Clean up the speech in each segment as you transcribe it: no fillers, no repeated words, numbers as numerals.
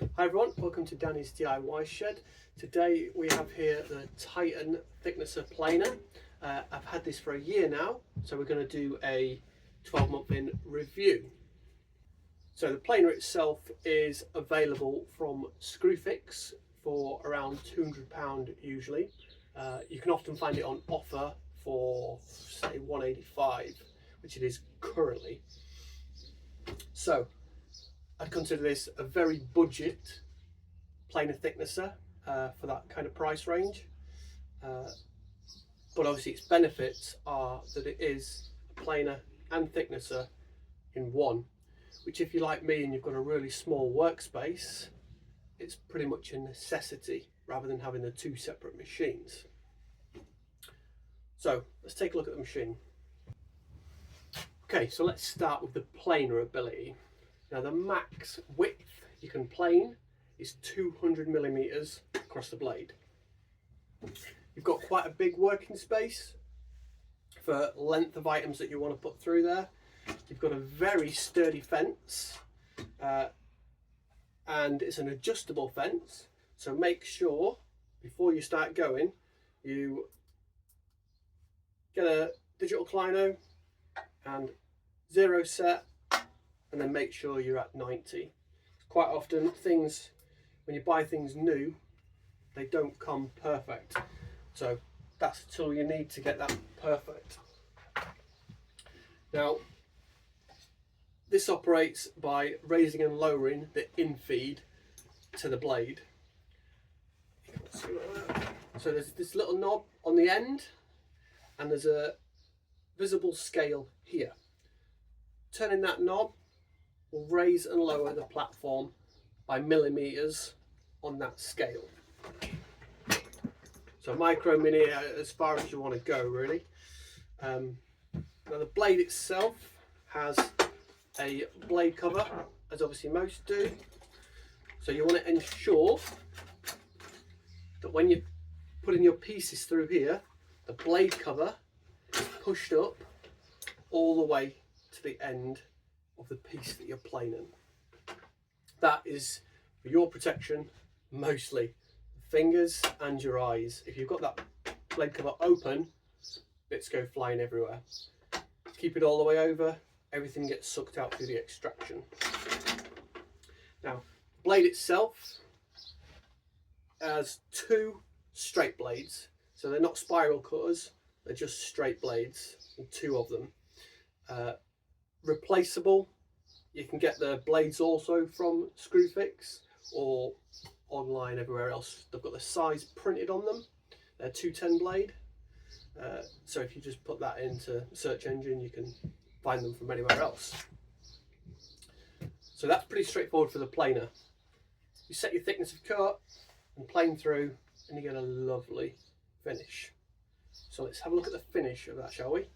Hi everyone, welcome to Danny's DIY Shed. Today we have here the Titan Thicknesser Planer. I've had this for a year now, so we're going to do a 12-month in review. So the planer itself is available from Screwfix for around £200 usually. You can often find it on offer for say £185, which it is currently. So I'd consider this a very budget planer thicknesser for that kind of price range. But obviously its benefits are that it is a planer and thicknesser in one, which if you're like me and you've got a really small workspace, it's pretty much a necessity rather than having the two separate machines. So let's take a look at the machine. Okay, so let's start with the planer ability. Now the max width you can plane is 200mm across the blade. You've got quite a big working space for length of items that you want to put through there. You've got a very sturdy fence and it's an adjustable fence, so make sure before you start going you get a digital Clino and 0 set, and then make sure you're at 90. Quite often things, when you buy things new, they don't come perfect. So that's the tool you need to get that perfect. Now, this operates by raising and lowering the infeed to the blade. So there's this little knob on the end, and there's a visible scale here. Turning that knob will raise and lower the platform by millimeters on that scale. So micro, mini, as far as you want to go really. Now the blade itself has a blade cover, as obviously most do. So you want to ensure that when you're putting your pieces through here, the blade cover is pushed up all the way to the end of the piece that you're planing. That is for your protection, mostly fingers and your eyes. If you've got that blade cover open, bits go flying everywhere. Keep it all the way over, everything gets sucked out through the extraction. Now, the blade itself has two straight blades, so they're not spiral cutters, they're just straight blades, and two of them. Replaceable. You can get the blades also from Screwfix or online everywhere else. They've got the size printed on them. They're 210 blade. So if you just put that into search engine, you can find them from anywhere else. So that's pretty straightforward for the planer. You set your thickness of cut and plane through, and you get a lovely finish. So let's have a look at the finish of that, shall we?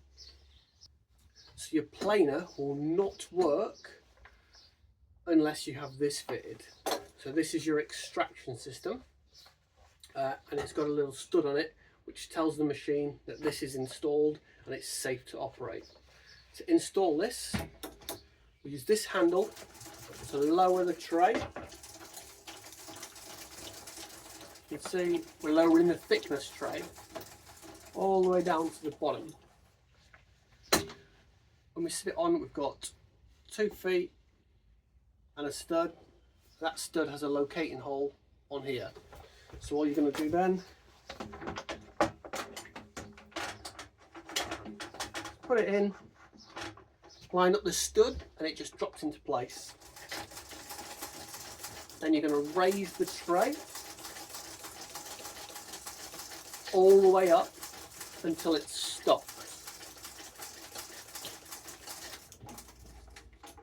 So your planer will not work unless you have this fitted. So this is your extraction system, and it's got a little stud on it which tells the machine that this is installed and it's safe to operate. To install this, we use this handle to lower the tray. You can see we're lowering the thickness tray all the way down to the bottom. When we sit it on, we've got 2 feet and a stud. That stud has a locating hole on here. So all you're going to do then, put it in, line up the stud, and it just drops into place. Then you're going to raise the tray all the way up until it's stopped.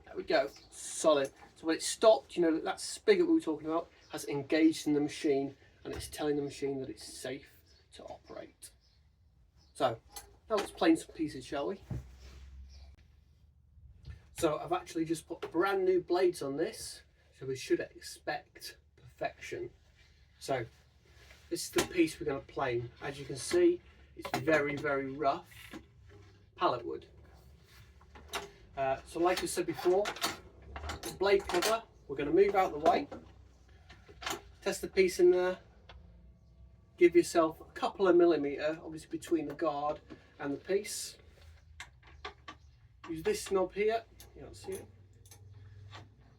There we go, solid. So when it's stopped, you know that spigot we were talking about has engaged in the machine and it's telling the machine that it's safe to operate. So now let's plane some pieces, shall we? So I've actually just put brand new blades on this, so we should expect perfection. So this is the piece we're going to plane. As you can see, it's very, very rough pallet wood. So like I said before, the blade cover we're going to move out of the way. test the piece in there, give yourself a couple of millimetre, obviously between the guard and the piece. Use this knob here, you don't see it.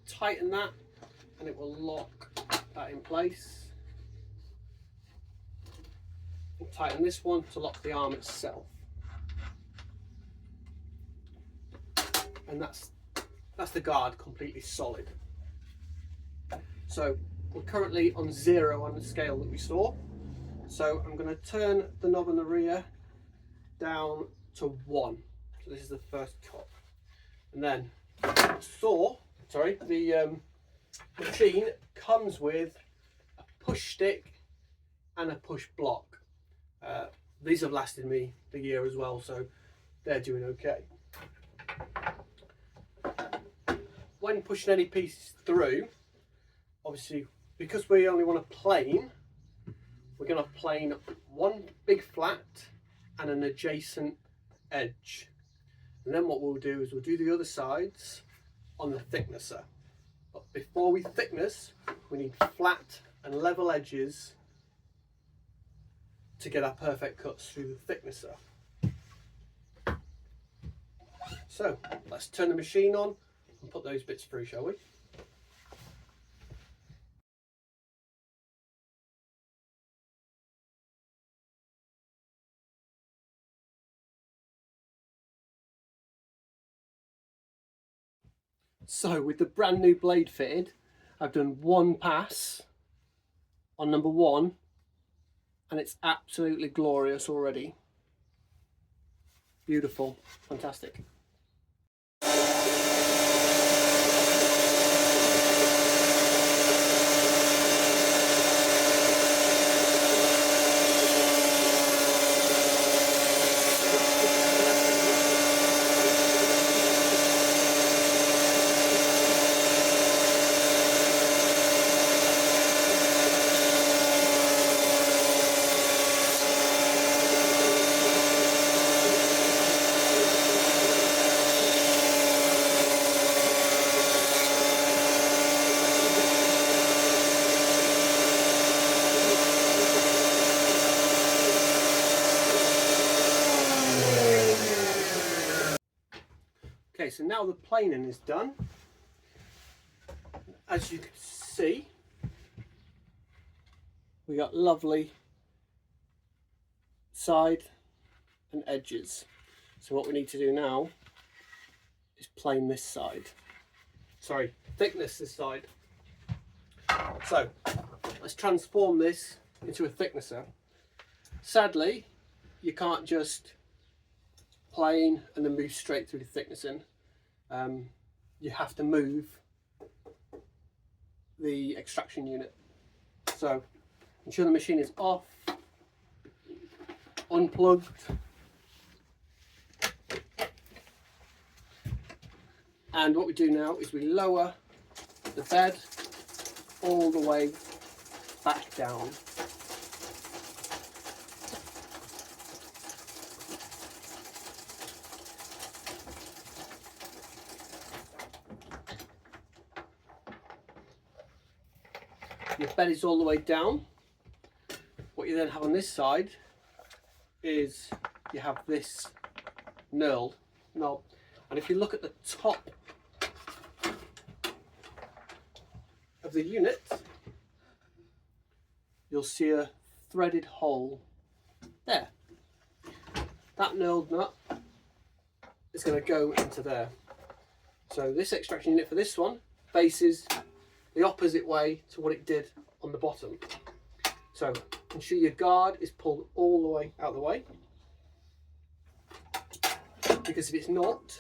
Tighten that and it will lock that in place. And tighten this one to lock the arm itself. And that's the guard completely solid. So we're currently on 0 on the scale that we saw. So I'm going to turn the knob on the rear down to 1. So this is the first cut. And then the machine comes with a push stick and a push block. These have lasted me the year as well, so they're doing okay. When pushing any piece through, obviously because we only want to plane, we're going to plane one big flat and an adjacent edge. And then what we'll do is we'll do the other sides on the thicknesser. But before we thickness, we need flat and level edges to get our perfect cuts through the thicknesser. So let's turn the machine on and put those bits through, shall we? So with the brand new blade fitted, I've done one pass on number 1 and it's absolutely glorious already. Beautiful, fantastic. Okay, so now the planing is done. As you can see, we got lovely side and edges. So what we need to do now is plane this side. Sorry, thickness this side. So let's transform this into a thicknesser. Sadly, you can't just plane and then move straight through the thicknessing. You have to move the extraction unit. So ensure the machine is off, unplugged, and what we do now is we lower the bed all the way back down. Your bed is all the way down. What you then have on this side is you have this knurled knob, and if you look at the top of the unit, you'll see a threaded hole there. That knurled nut is going to go into there. So this extraction unit for this one faces the opposite way to what it did on the bottom. So ensure your guard is pulled all the way out of the way, because if it's not,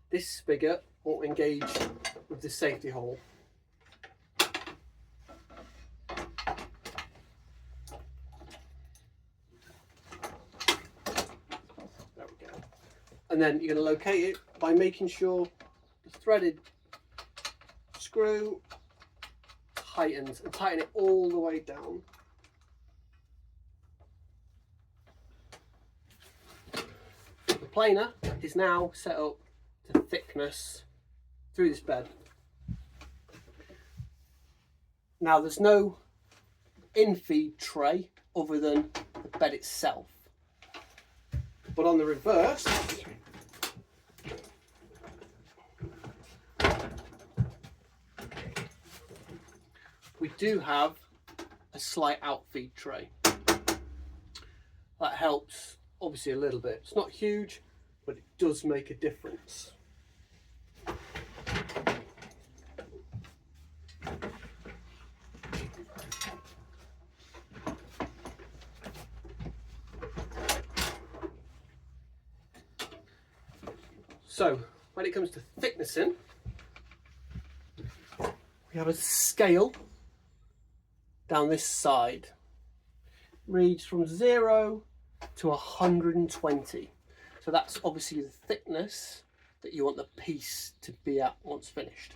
this spigot won't engage with the safety hole. There we go. And then you're going to locate it by making sure the threaded screw tightens, and tighten it all the way down. The planer is now set up to thickness through this bed. Now there's no in-feed tray other than the bed itself. But on the reverse, we do have a slight outfeed tray. That helps obviously a little bit. It's not huge, but it does make a difference. So when it comes to thicknessing, we have a scale down this side. Reads from 0 to 120. So that's obviously the thickness that you want the piece to be at once finished.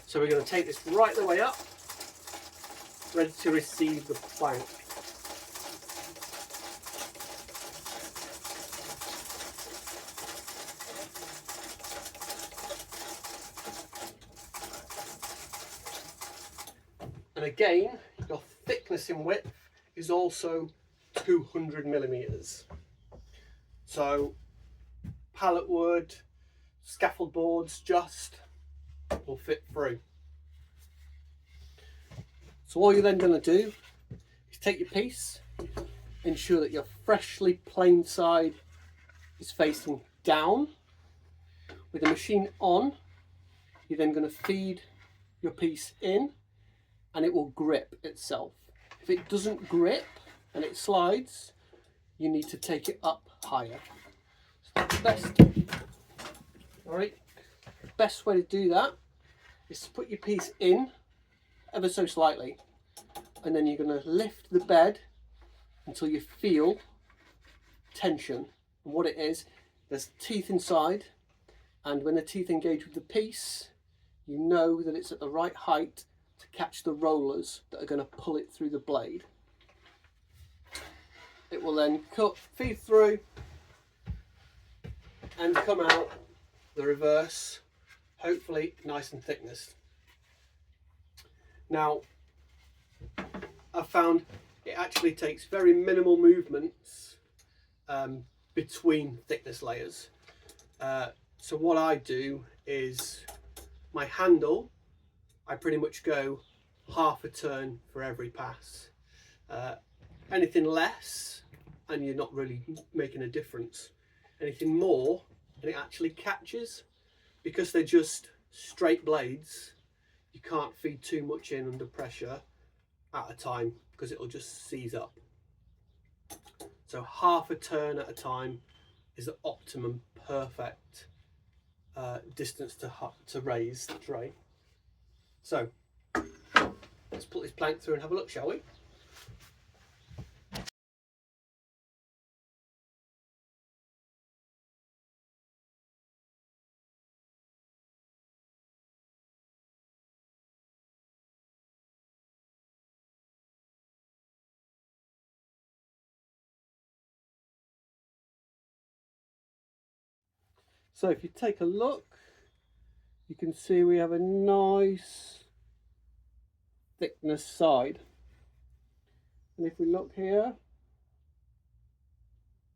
So we're going to take this right the way up, ready to receive the plank. And again, your thickness in width is also 200 millimeters. So pallet wood, scaffold boards just will fit through. So all you're then going to do is take your piece, ensure that your freshly planed side is facing down. With the machine on, you're then going to feed your piece in, and it will grip itself. If it doesn't grip and it slides, you need to take it up higher. So the best way to do that is to put your piece in ever so slightly, and then you're going to lift the bed until you feel tension. And what it is, there's teeth inside, and when the teeth engage with the piece, you know that it's at the right height to catch the rollers that are going to pull it through the blade. It will then feed through and come out the reverse, hopefully nice and thickness. Now, I've found it actually takes very minimal movements between thickness layers. So what I do is my handle, I pretty much go half a turn for every pass. Anything less and you're not really making a difference. Anything more and it actually catches. Because they're just straight blades, you can't feed too much in under pressure at a time because it'll just seize up. So half a turn at a time is the optimum perfect distance to raise the tray. So let's put this plank through and have a look, shall we? So if you take a look, you can see we have a nice thickness side. And if we look here,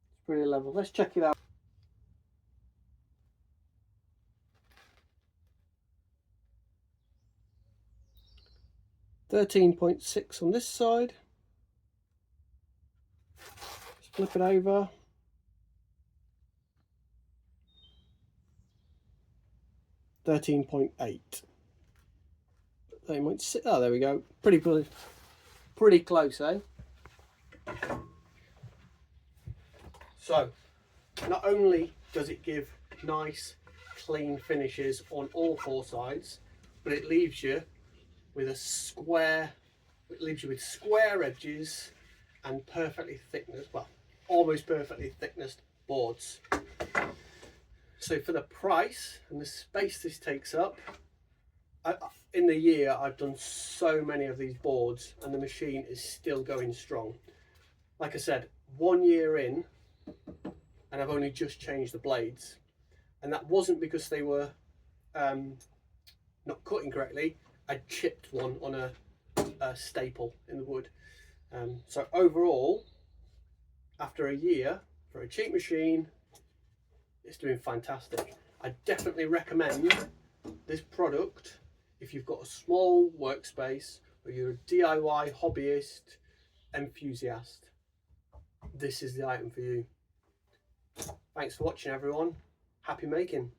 it's pretty level. Let's check it out. .6 on this side. Let's flip it over. 13.8. 13.6. Oh, there we go. Pretty close, eh? So, not only does it give nice, clean finishes on all four sides, but it leaves you with a square. It leaves you with square edges and perfectly thickness. Well, almost perfectly thickness boards. So for the price and the space this takes up, in the year I've done so many of these boards and the machine is still going strong. Like I said, 1 year in and I've only just changed the blades, and that wasn't because they were not cutting correctly. I chipped one on a staple in the wood. So overall, after a year, for a cheap machine, it's doing fantastic. I definitely recommend this product if you've got a small workspace or you're a DIY hobbyist enthusiast. This is the item for you. Thanks for watching, everyone. Happy making.